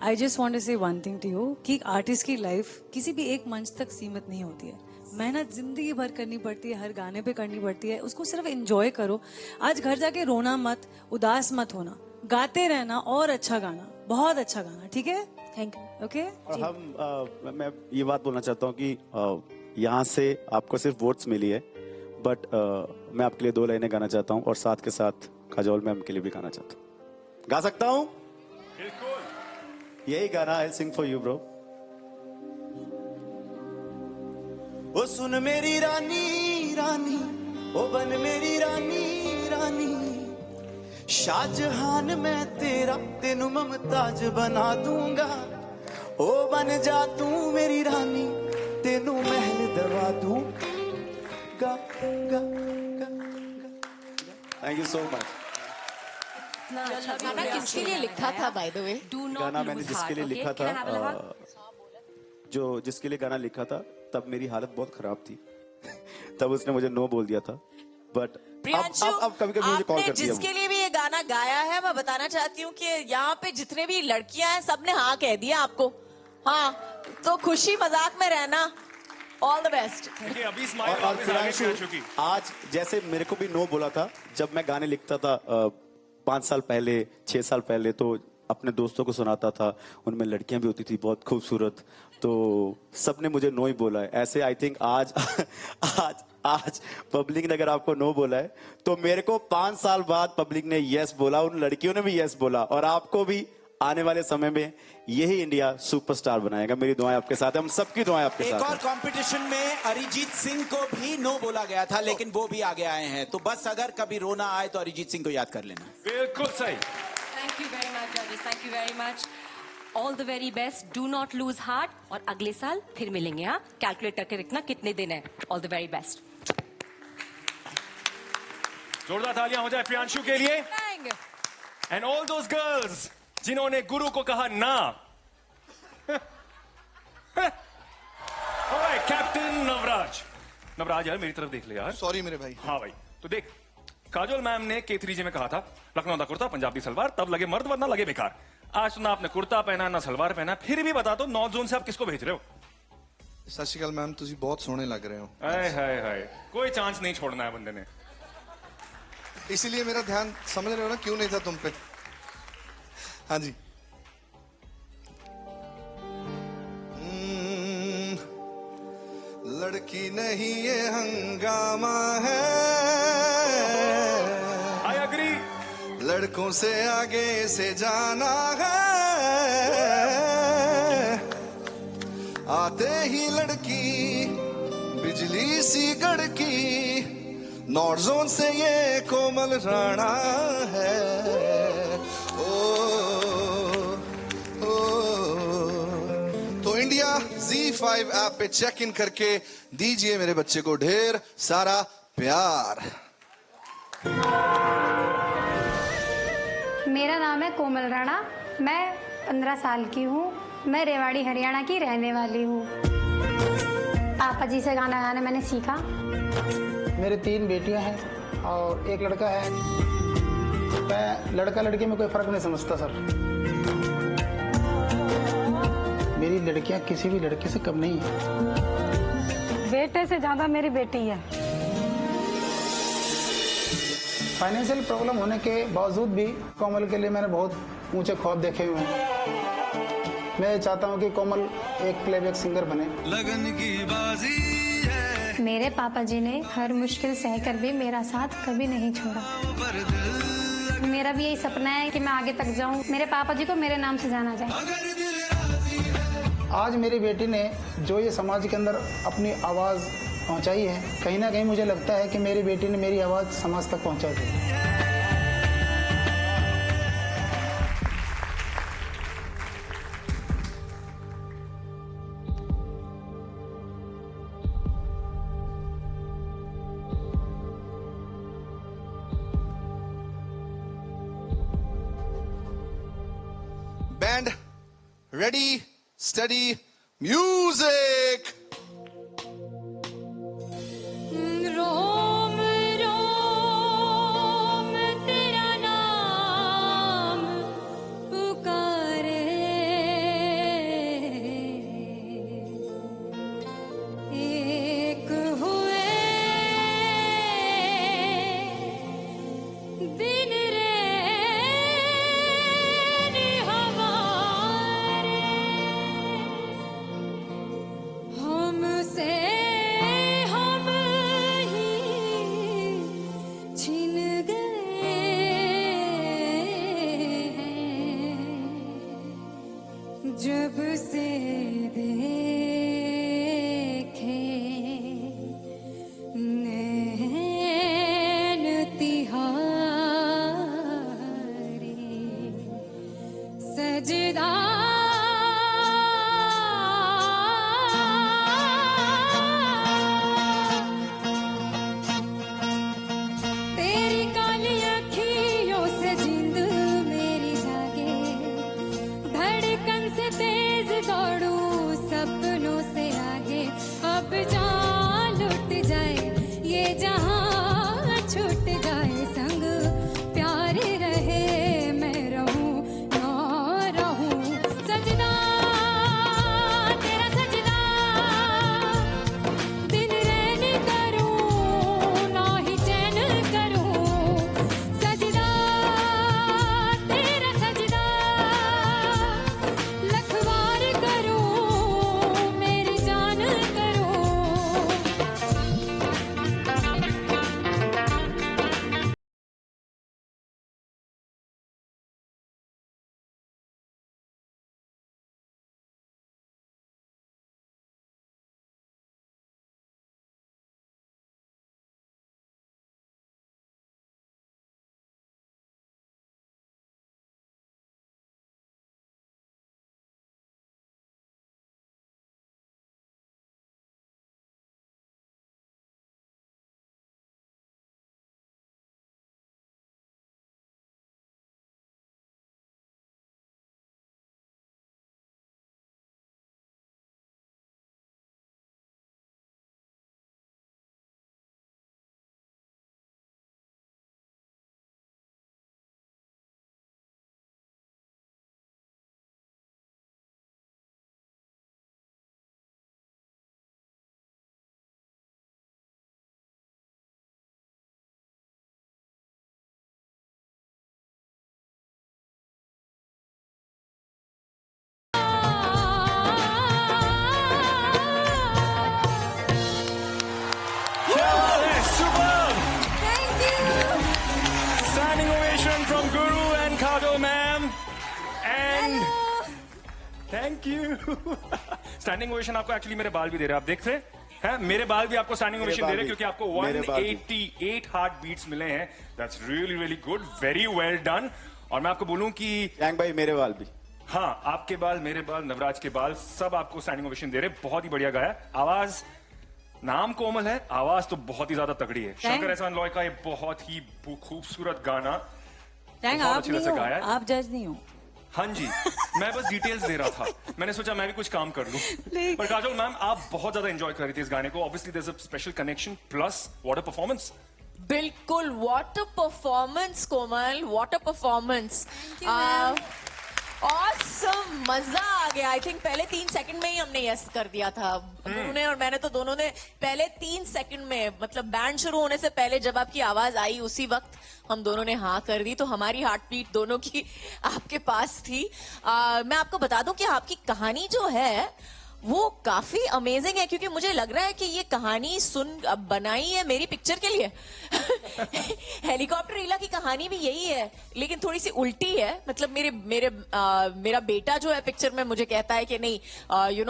आई जस्ट वांट टू से वन थिंग टू यू कि आर्टिस्ट की लाइफ किसी भी एक मंच तक सीमित नहीं होती है मेहनत जिंदगी भर करनी पड़ती है हर गाने पे करनी पड़ती है उसको सिर्फ एंजॉय करो आज घर जाके रोना मत उदास मत होना गाते रहना और अच्छा गाना बहुत अच्छा गाना ठीक है थैंक यू ओके हम मैं ये बात बोलना चाहता हूँ कि यहाँ से आपको सिर्फ वोट्स मिली है बट मैं आपके लिए 2 लाइनें गाना चाहता हूँ और साथ के साथ काजोल मैम के लिए भी गाना चाहता हूँ गा सकता हूँ बिल्कुल यही गाना आई सिंग फॉर यू ब्रो ओ सुन मेरी रानी रानी ओ बन मेरी रानी रानी शाहजहान मैं तेरा तेनू मुमताज बना दूंगा ओ बन जा तू मेरी रानी तेनू महल दबा दूंगा थैंक यू सो मच गाना किसके लिए लिखा था बाय द वे गाना मैंने जिसके लिए लिखा था जो जिसके लिए गाना लिखा था तब मेरी हालत बहुत खराब थी तब उसने मुझे नो बोल दिया था बट अब कभी कभी मुझे कॉल करती है जिसके लिए भी ये गाना गाया है मैं बताना चाहती हूँ कि यहाँ पे जितने भी लड़कियां हैं सबने हाँ कह दिया आपको हाँ तो खुशी मजाक में रहना। All the best. अभी स्माइल और वापस आ गई प्रियांशु, प्रियांशु की। आज जैसे मेरे को भी नो बोला था जब मैं गाने लिखता था 5 साल पहले 6 साल पहले, तो अपने दोस्तों को सुनाता था, उनमें लड़कियां भी होती थी बहुत खूबसूरत, तो सबने मुझे नो ही बोला है। ऐसे आई थिंक आज आज पब्लिक ने अगर आपको नो बोला है तो मेरे को 5 साल बाद पब्लिक ने यस बोला, उन लड़कियों ने भी यस बोला, और आपको भी आने वाले समय में यही इंडिया सुपरस्टार बनाएगा। मेरी दुआएं आपके साथ है, हम सबकी दुआएं आपके साथ एक और हैं। कंपटीशन में अरिजीत सिंह को भी नो बोला गया था, लेकिन वो भी आगे आए हैं। तो बस अगर कभी रोना आए तो अरिजीत सिंह को याद कर लेना। बिल्कुल सही। थैंक यू वेरी मच जजेस, thank you very much. All the very best, do not lose heart, और अगले साल फिर मिलेंगे। हाँ, कैलकुलेट करके रखना कितने दिन है। All the very best. जोरदार तालियां हो जाए प्रियांशु के लिए। एंड ऑल दोस गर्ल्स जिन्होंने गुरु को कहा ना। कैप्टन नवराज यार मेरी तरफ देख ले यार। सॉरी मेरे भाई। हाँ भाई, तो देख, काजोल मैम ने K3G में कहा था लखनऊ का कुर्ता पंजाबी सलवार तब लगे मर्द वरना लगे बेकार। आज तो ना आपने कुर्ता पहना ना सलवार पहना, फिर भी बता दो नॉर्थ जोन से आप किसको भेज रहे हो? सत श्री अकाल मैम, तुसी बहुत सोहने लग रहे हो। हाय हाय हाय, कोई चांस नहीं छोड़ना है बंदे ने। इसीलिए मेरा ध्यान, समझ रहे हो ना, क्यों नहीं था तुम पे। हाँ जी। लड़की नहीं ये हंगामा है, आई एग्री, लड़कों से आगे से जाना है। आते ही लड़की बिजली सी गड़की, नॉर्थ जोन से ये कोमल राणा है। तो इंडिया Z5 ऐप पे चेक इन करके दीजिए मेरे बच्चे को ढेर सारा प्यार। मेरा नाम है कोमल राणा, मैं 15 साल की हूँ, मैं रेवाड़ी हरियाणा की रहने वाली हूँ। पापा जी से गाना गाना मैंने सीखा। मेरे 3 बेटियां हैं और 1 लड़का है। मैं लड़का लड़की में कोई फर्क नहीं समझता सर। मेरी लड़कियां किसी भी लड़के से कम नहीं है। बेटे से ज्यादा मेरी बेटी है। फाइनेंशियल प्रॉब्लम होने के बावजूद भी कोमल के लिए मैंने बहुत ऊंचे ख्वाब देखे हुए हैं। मैं चाहता हूं कि कोमल एक प्लेबैक सिंगर बने। लगन की बाजी है। मेरे पापा जी ने हर मुश्किल सहकर भी मेरा साथ कभी नहीं छोड़ा। मेरा भी यही सपना है कि मैं आगे तक जाऊं, मेरे पापा जी को मेरे नाम से जाना जाए। आज मेरी बेटी ने जो ये समाज के अंदर अपनी आवाज़ पहुंचाई है, कहीं ना कहीं मुझे लगता है कि मेरी बेटी ने मेरी आवाज़ समाज तक पहुंचाई थी। Band ready, steady, music. रोम रोम तेरा नाम पुकारे, एक हुए दिन थैंक यू। स्टैंडिंग ओवेशन आपको एक्चुअली मेरे बाल भी दे रहे हैं, आप देख रहे हैं? मेरे बाल भी आपको स्टैंडिंग ओवेशन दे रहे हैं क्योंकि आपको 188 हार्ट बीट्स मिले हैं। That's really really good, very well done. और मैं आपको बोलूं कि जैंग भाई मेरे बाल भी, हाँ आपके बाल, मेरे बाल, नवराज के बाल, सब आपको स्टैंडिंग ओवेशन दे रहे हैं। बहुत ही बढ़िया गाया। आवाज, नाम कोमल है, आवाज तो बहुत ही ज्यादा तगड़ी है। शंकर एहसान लॉय का ये बहुत ही खूबसूरत गाना, टैंग बहुत आप अच्छी नहीं तरह से हो, गाया है। आप जज नहीं हो। हाँ जी, मैं बस डिटेल्स दे रहा था। मैंने सोचा मैं भी कुछ काम कर लूं। पर काजोल मैम, आप बहुत ज्यादा एंजॉय कर रही थी इस गाने को। Obviously there is a special connection, plus what a performance. बिल्कुल, what a performance Komal, what a performance. Awesome, मजा आ गया। आई थिंक पहले 3 सेकंड में ही हमने यस कर दिया था। उन्होंने और मैंने तो दोनों ने पहले 3 सेकंड में, मतलब बैंड शुरू होने से पहले जब आपकी आवाज आई उसी वक्त हम दोनों ने हाँ कर दी। तो हमारी हार्ट बीट दोनों की आपके पास थी। मैं आपको बता दूं कि आपकी कहानी जो है वो काफी अमेजिंग है, क्योंकि मुझे लग रहा है कि ये कहानी बनाई है मेरी पिक्चर के लिए। हेलीकॉप्टर ईला की कहानी भी यही है, लेकिन थोड़ी सी उल्टी है। मतलब मेरा बेटा जो है पिक्चर में मुझे कहता है कि नहीं,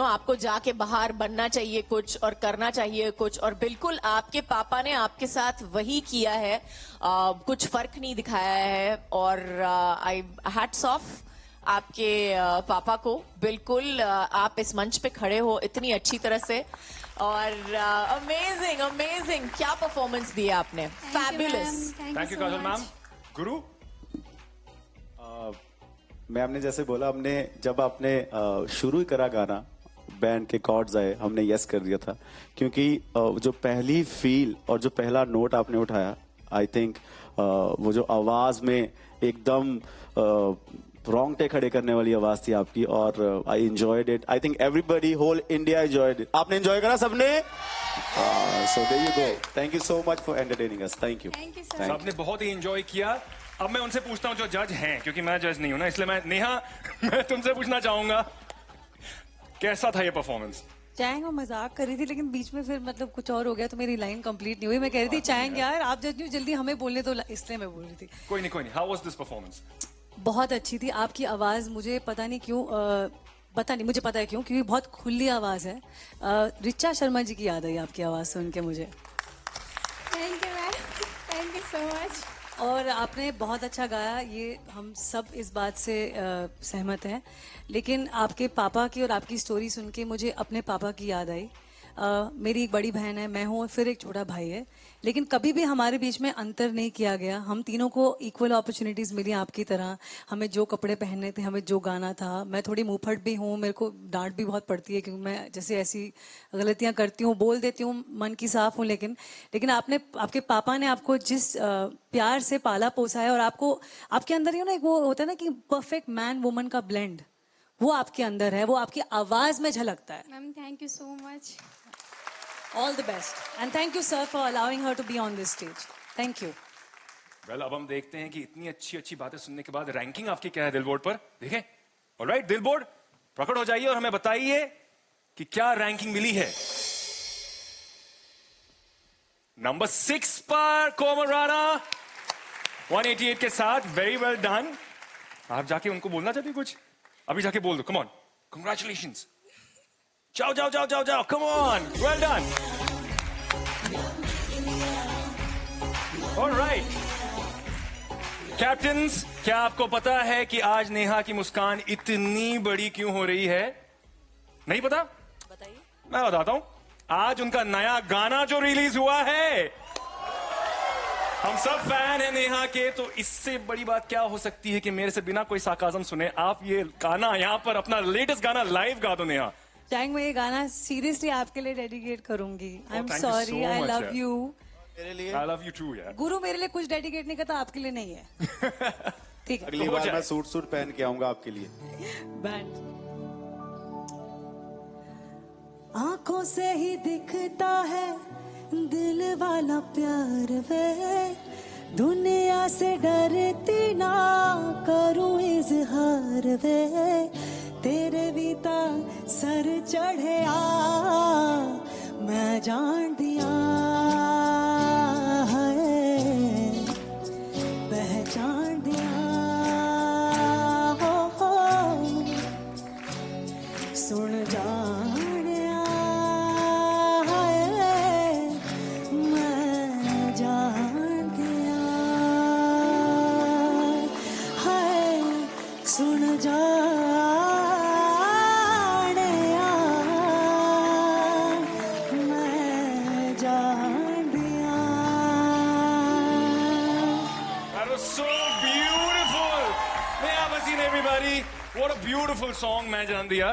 आपको जाके बाहर बनना चाहिए कुछ और करना चाहिए कुछ, और बिल्कुल आपके पापा ने आपके साथ वही किया है। कुछ फर्क नहीं दिखाया है। और आई हैट्स ऑफ आपके पापा को। बिल्कुल आप इस मंच पे खड़े हो इतनी अच्छी तरह से, और अमेजिंग अमेजिंग, क्या परफॉर्मेंस दिया आपने, fabulous. Thank you Kajal ma'am. Guru, ma'am ने जैसे बोला, हमने जब आपने शुरू ही करा गाना, बैंड के कॉर्ड्स आए, हमने यस कर दिया था। क्योंकि जो पहली फील और जो पहला नोट आपने उठाया, आई थिंक वो जो आवाज में एकदम रोंगटे खड़े करने वाली आवाज थी आपकी, और I enjoyed it. I think everybody, whole India enjoyed it. आपने एंजॉय करा सबने? So there you go. Thank you so much for entertaining us. Thank you. आपने बहुत ही एंजॉय किया। अब मैं उनसे पूछता हूं जो जज हैं, क्योंकि मैं जज नहीं हूं ना, इसलिए मैं नेहा, मैं तुमसे पूछना चाहूंगा कैसा था ये परफॉर्मेंस? चाहेंगे मजाक कर रही थी, लेकिन बीच में फिर मतलब कुछ और हो गया तो मेरी लाइन कंप्लीट नहीं हुई। मैं कह रही थी चाहेंगे यार आप जज नहीं, जल्दी हमें बोलने तो, इसलिए मैं बोल रही थी। कोई नहीं। How was this performance? बहुत अच्छी थी। आपकी आवाज मुझे पता नहीं क्यों, पता नहीं, मुझे पता है क्यों, क्योंकि बहुत खुली आवाज है। रिचा शर्मा जी की याद आई आपकी आवाज सुन के मुझे। Thank you ma'am, thank you so much. और आपने बहुत अच्छा गाया, ये हम सब इस बात से सहमत हैं। लेकिन आपके पापा की और आपकी स्टोरी सुन के मुझे अपने पापा की याद आई। मेरी एक बड़ी बहन है, मैं हूँ, और फिर एक छोटा भाई है, लेकिन कभी भी हमारे बीच में अंतर नहीं किया गया। हम तीनों को इक्वल अपॉर्चुनिटीज मिली आपकी तरह। हमें जो कपड़े पहनने थे, हमें जो गाना था। मैं थोड़ी मुंहफट भी हूँ, मेरे को डांट भी बहुत पड़ती है, क्योंकि मैं जैसे ऐसी गलतियां करती हूँ, बोल देती हूँ, मन की साफ हूँ। लेकिन आपके पापा ने आपको जिस प्यार से पाला पोसा है, और आपके अंदर ना एक वो होता है ना कि परफेक्ट मैन वुमन का ब्लेंड, वो आपके अंदर है, वो आपकी आवाज में झलकता है। Ma'am thank you so much. All the best. And thank you, sir, for allowing her to be on this stage. Thank you. Well, अब हम देखते हैं कि इतनी अच्छी बातें सुनने के बाद रैंकिंग आपकी क्या है दिल बोर्ड पर। देखें। ऑलराइट, दिल बोर्ड प्रकट हो जाइए और हमें बताइए कि क्या रैंकिंग मिली है। नंबर 6 पर कोमल राणा 188 के साथ। Very well done. आप जाके उनको बोलना चाहते हैं कुछ? अभी जाके बोल दो। Come on, congratulations. जाओ, come on, well done. All right. Captains, क्या आपको पता है कि आज नेहा की मुस्कान इतनी बड़ी क्यों हो रही है? नहीं पता? बताइए। मैं बताता हूं। आज उनका नया गाना जो रिलीज हुआ है, हम सब फैन हैं नेहा के, तो इससे बड़ी बात क्या हो सकती है कि मेरे से बिना कोई साकाज़म सुने आप ये गाना यहाँ पर, अपना लेटेस्ट गाना लाइव गा दो नेहा। चाहेंगे मैं ये गाना सीरियसली आपके लिए डेडिकेट करूंगी। I am sorry, I love you. मेरे लिए आई लव यू टू यार। गुरु मेरे लिए कुछ डेडिकेट नहीं करता, आपके लिए नहीं है। ठीक है, अगली बार मैं सूट पहन के आऊंगा आपके लिए। बैंड। आंखों से ही दिखता है दिल वाला प्यार वे, दुनिया से डरती ना करूं इजहार वे, तेरे बीता सर चढ़े मैं जान दिया है, पहचान दिया हो। What a beautiful song. मैं जान दिया,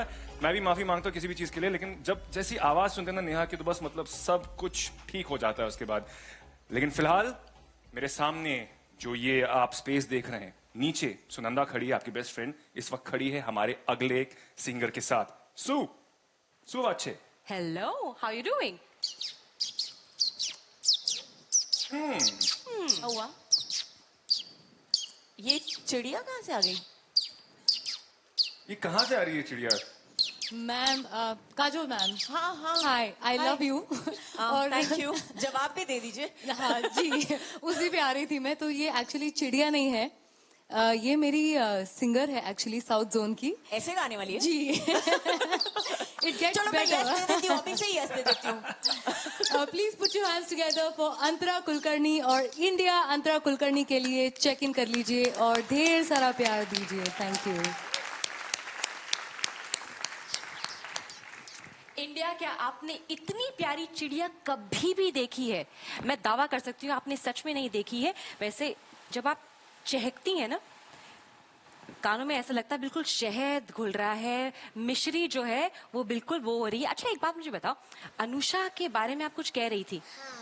मैं भी माफी मांगता हूँ किसी भी चीज के लिए, लेकिन जब जैसी आवाज सुनते ना नेहा की तो बस मतलब सब कुछ ठीक हो जाता है उसके बाद। लेकिन फिलहाल मेरे सामने जो ये आप स्पेस देख रहे हैं, नीचे सुनंदा खड़ी है, आपकी बेस्ट फ्रेंड, इस वक्त खड़ी है हमारे अगले सिंगर के साथ। सु अच्छे। Hello, how you doing? हुआ ये चिड़िया कहाँ से आ गई? ये कहाँ से आ रही है चिड़िया? Ma'am, Kajol ma'am. हाँ हाँ, हाय, आई लव यू। और थैंक यू। जवाब भी दे दीजिए। हाँ जी, उसी पे आ रही थी मैं। तो ये एक्चुअली चिड़िया नहीं है, ये मेरी सिंगर है एक्चुअली, साउथ जोन की। ऐसे गाने वाली है जी। इट गेट्स चलो मैं यस दे देती हूँ, अभी से यस दे देती हूँ। Please put your hands together for Antara Kulkarni और इंडिया। अंतरा कुलकर्णी के लिए चेक इन कर लीजिए और ढेर सारा प्यार दीजिए। Thank you. इंडिया, क्या आपने इतनी प्यारी चिड़िया कभी भी देखी है? मैं दावा कर सकती हूँ आपने सच में नहीं देखी है। वैसे जब आप चहकती हैं ना, कानों में ऐसा लगता है बिल्कुल शहद घुल रहा है, मिश्री जो है वो बिल्कुल वो हो रही है। अच्छा, एक बात मुझे बताओ, अनुषा के बारे में आप कुछ कह रही थी।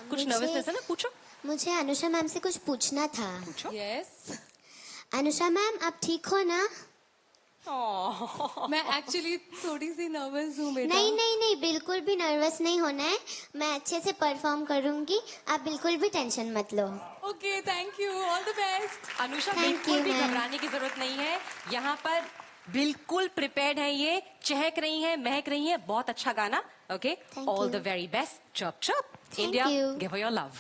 कुछ नर्वसनेस है ना? पूछो। मुझे अनुषा मैम से कुछ पूछना था। पूछो। यस। अनुषा मैम, आप ठीक हो ना? मैं एक्चुअली थोड़ी सी नर्वस हूँ बेटा। नहीं नहीं नहीं, बिल्कुल भी नर्वस नहीं होना है। मैं अच्छे से परफॉर्म करूंगी, आप बिल्कुल भी टेंशन मत लो। Okay, thank you, all the best. Anusha, Thank बिल्कुल you, भी ma'am. घबराने की जरूरत नहीं है। यहाँ पर बिल्कुल प्रिपेयर्ड है, ये चहक रही है, महक रही है। बहुत अच्छा गाना। Okay, Thank all you. The very best. Chop chop. Thank India, you. Give her your love.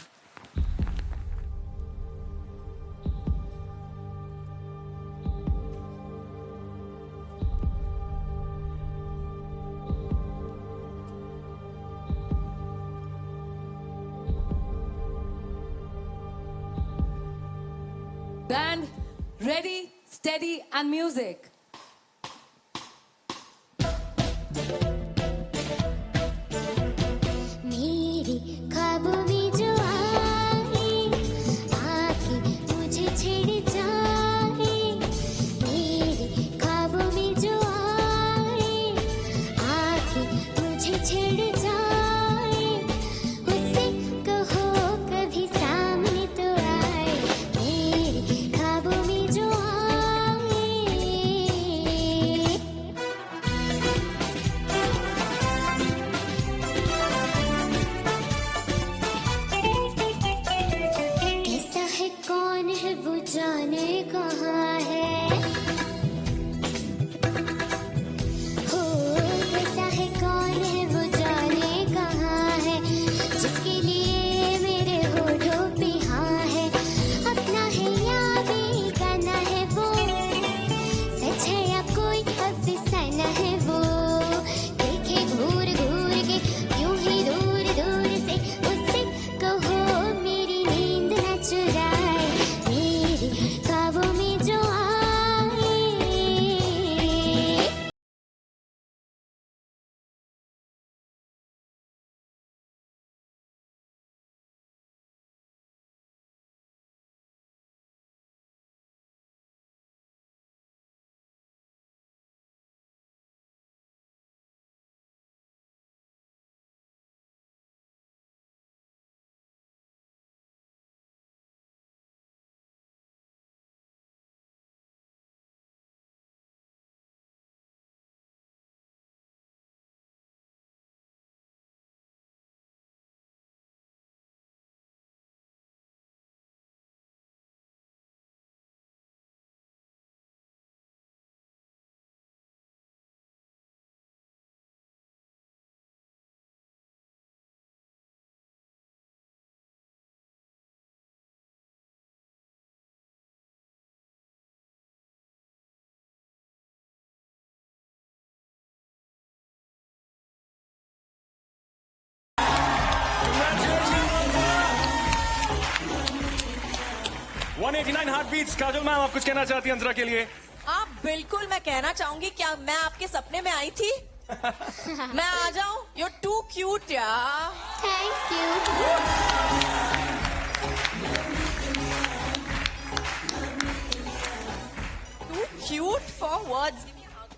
Band, ready, steady, and music. मेरे ख्वाबों में जो आए, आके मुझे छेड़ जाए। मेरे ख्वाबों में जो आए, आके मुझे छेड़ जाए। उससे कहो कभी सामने तो आए। मेरे ख्वाबों में जो आए। कैसा है, कौन है, वो जाने कहाँ है। हो, कैसा है, कौन है, वो जाने कहाँ है। जिसके लिए मेरे होठों पे हाँ है। अपना है या बेगाना है वो, सच है या कोई अफसाना है वो। देखे घूर घूर के यूं ही दूर दूर से, उससे कहो मेरी नींद न चुराए। मेरे ख्वाबों में जो आए। Congratulations. 189 heart beats. Kajol ma'am, आप कुछ कहना चाहती हैं अंतरा के लिए? आप बिल्कुल, मैं कहना चाहूंगी, क्या मैं आपके सपने में आई थी? मैं आ जाऊं? You're too cute यार। Thank you. Too cute for words. Give me a hug.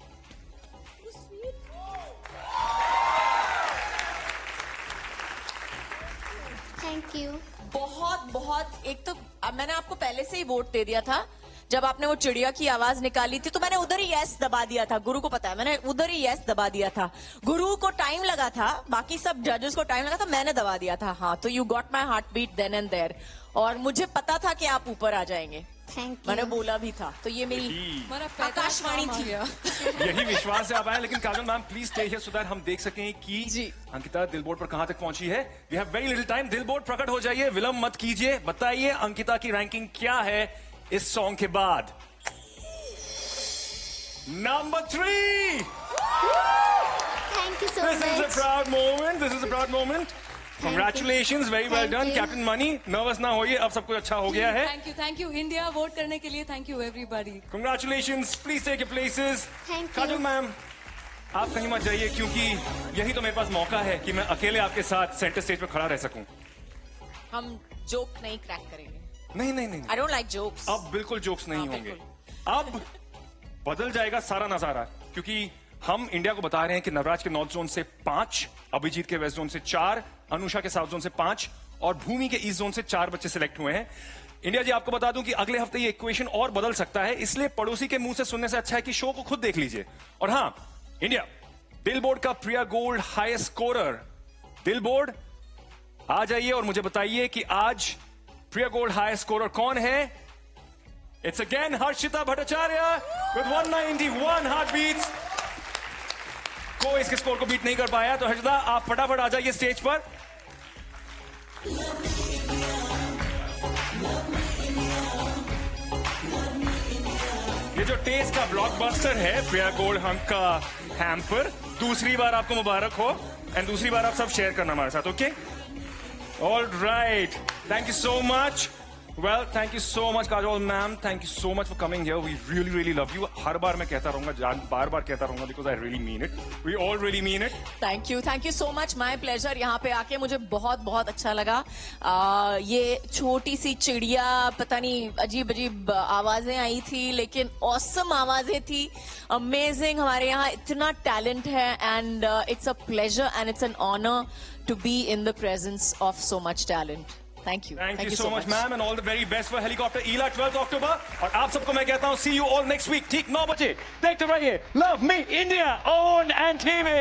Thank you. बहुत बहुत, एक तो अब मैंने आपको पहले से ही वोट दे दिया था जब आपने वो चिड़िया की आवाज निकाली थी, तो मैंने उधर ही यस दबा दिया था। गुरु को पता है, मैंने उधर ही यस दबा दिया था। गुरु को टाइम लगा था, बाकी सब जजेस को टाइम लगा था, मैंने दबा दिया था। हाँ, तो you got my heart beat then and there, और मुझे पता था कि आप ऊपर आ जाएंगे। Thank you. मैंने बोला भी था, तो ये मेरी आकाशवाणी थी। यही विश्वास से आप आए। लेकिन Kajal ma'am please stay here so that हम देख सकें कि अंकिता दिल बोर्ड पर कहां तक पहुंची है। We have very little time. दिल बोर्ड प्रकट हो जाइए, विलंब मत कीजिए, बताइए अंकिता की रैंकिंग क्या है इस सॉन्ग के बाद। Number 3। Thank you so This is a much. proud moment. This is a proud moment. Congratulations, very well Thank done. you. Captain Money, nervous ना होइए, अब सब कुछ अच्छा हो गया है। थैंक यू इंडिया, वोट करने के लिए thank you everybody. Congratulations. Please take your places. Thank you. Kajal ma'am, आप कहीं मत जाइए, क्योंकि यही तो मेरे पास मौका है कि मैं अकेले आपके साथ सेंटर स्टेज पर खड़ा रह सकूं। हम जोक नहीं क्रैक करेंगे। नहीं नहीं नहीं, आई डोंट लाइक जोक्स। अब बिल्कुल जोक्स नहीं होंगे। अब बदल जाएगा सारा नजारा, क्योंकि हम इंडिया को बता रहे हैं कि नवराज के नॉर्थ जोन से 5, अभिजीत के वेस्ट जोन से 4, अनुषा के साउथ जोन से 5 और भूमि के ईस्ट जोन से 4 बच्चे सिलेक्ट हुए हैं। इंडिया जी, आपको बता दूं कि अगले हफ्ते ये इक्वेशन और बदल सकता है, इसलिए पड़ोसी के मुंह से सुनने से अच्छा है कि शो को खुद देख लीजिए। और हाँ, इंडिया बिलबोर्ड का प्रिया गोल्ड हाईएस्ट स्कोरर बिलबोर्ड, आ जाइए और मुझे बताइए कि आज प्रिया गोल्ड हाईएस्ट स्कोरर कौन है। It's again Harshita Bhattacharya with 191 heart beats. कोई इसके स्कोर को बीट नहीं कर पाया, तो हर्षिता आप फटाफट आ जाइए स्टेज पर। ये जो टेस्ट का ब्लॉकबस्टर है प्रिया गोल्ड हंक का हैम्पर, दूसरी बार आपको मुबारक हो, एंड दूसरी बार आप सब शेयर करना हमारे साथ, okay? All right, thank you so much. Well, thank you so much, Kajol ma'am. Thank you so much for coming here. We really, really love you. हर बार मैं कहता रहूंगा, बार-बार कहता रहूंगा, because I really mean it. We all really mean it. Thank you so much, my pleasure. यहाँ पे आके मुझे बहुत बहुत अच्छा लगा। ये छोटी सी चिड़िया, पता नहीं अजीब अजीब आवाजें आई थी, लेकिन ऑसम आवाजें थी, अमेजिंग। हमारे यहाँ इतना टैलेंट है, and it's a pleasure and it's an honour to be in the presence of so much talent. Thank you. Thank you so much, ma'am, and all the very best for Helicopter Ela 12th October. और आप सबको मैं कहता हूँ, see you all next week, ठीक 9 बजे। देखते रहिए Love Me India on NTV.